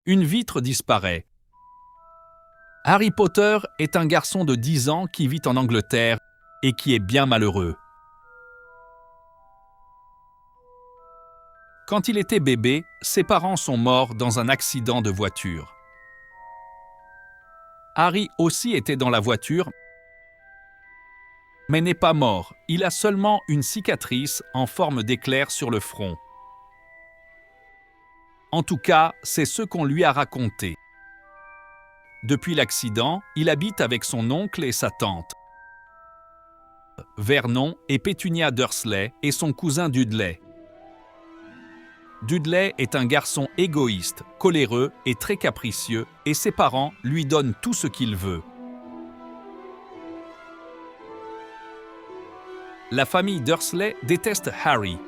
Une vitre disparaît. Harry Potter est un garçon de 10 ans qui vit en Angleterre et qui est bien malheureux. Quand il était bébé, ses parents sont morts dans un accident de voiture. Harry aussi était dans la voiture, mais n'est pas mort. Il a seulement une cicatrice en forme d'éclair sur le front. En tout cas, c'est ce qu'on lui a raconté. Depuis l'accident, il habite avec son oncle et sa tante, Vernon et Pétunia Dursley et son cousin Dudley. Dudley est un garçon égoïste, coléreux et très capricieux, et ses parents lui donnent tout ce qu'il veut. La famille Dursley déteste Harry.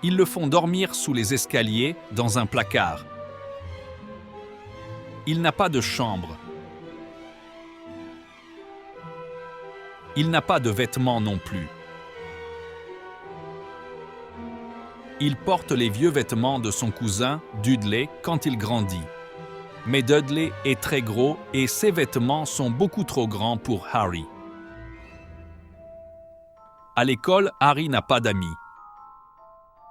Ils le font dormir sous les escaliers, dans un placard. Il n'a pas de chambre. Il n'a pas de vêtements non plus. Il porte les vieux vêtements de son cousin, Dudley, quand il grandit. Mais Dudley est très gros et ses vêtements sont beaucoup trop grands pour Harry. À l'école, Harry n'a pas d'amis.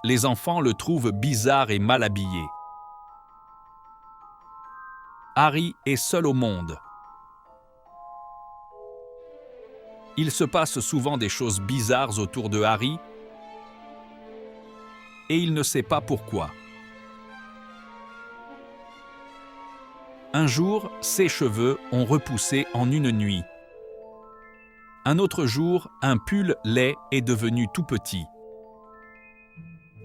Les enfants le trouvent bizarre et mal habillé. Harry est seul au monde. Il se passe souvent des choses bizarres autour de Harry et il ne sait pas pourquoi. Un jour, ses cheveux ont repoussé en une nuit. Un autre jour, un pull laid est devenu tout petit.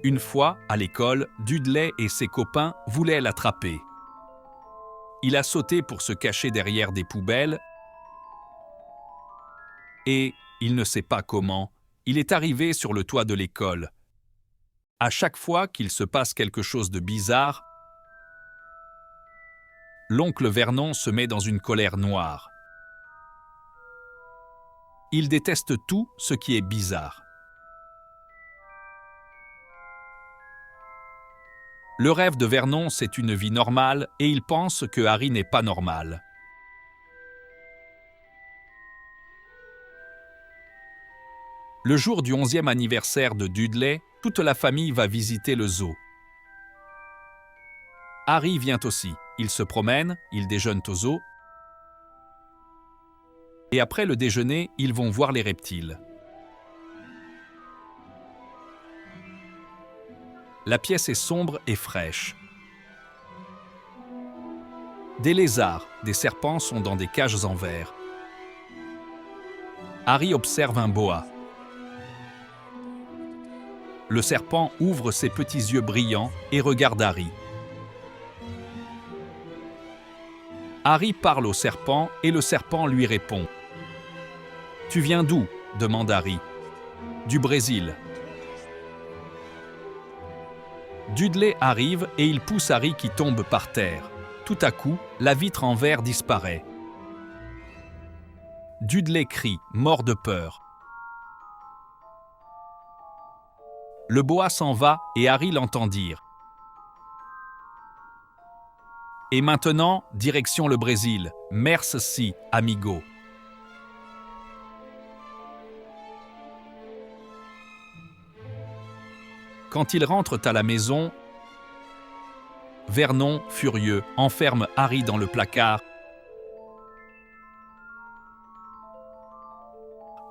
Une fois, à l'école, Dudley et ses copains voulaient l'attraper. Il a sauté pour se cacher derrière des poubelles et, il ne sait pas comment, il est arrivé sur le toit de l'école. À chaque fois qu'il se passe quelque chose de bizarre, l'oncle Vernon se met dans une colère noire. Il déteste tout ce qui est bizarre. Le rêve de Vernon, c'est une vie normale et il pense que Harry n'est pas normal. Le jour du 11e anniversaire de Dudley, toute la famille va visiter le zoo. Harry vient aussi. Ils se promènent, ils déjeunent au zoo. Et après le déjeuner, ils vont voir les reptiles. La pièce est sombre et fraîche. Des lézards, des serpents sont dans des cages en verre. Harry observe un boa. Le serpent ouvre ses petits yeux brillants et regarde Harry. Harry parle au serpent et le serpent lui répond. « Tu viens d'où » demande Harry. « Du Brésil. » Dudley arrive et il pousse Harry qui tombe par terre. Tout à coup, la vitre en verre disparaît. Dudley crie, mort de peur. Le boa s'en va et Harry l'entend dire. Et maintenant, direction le Brésil. Merci, amigo. Quand ils rentrent à la maison, Vernon, furieux, enferme Harry dans le placard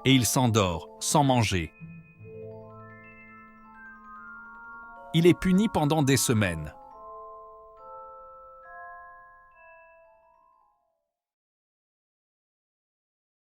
et il s'endort, sans manger. Il est puni pendant des semaines.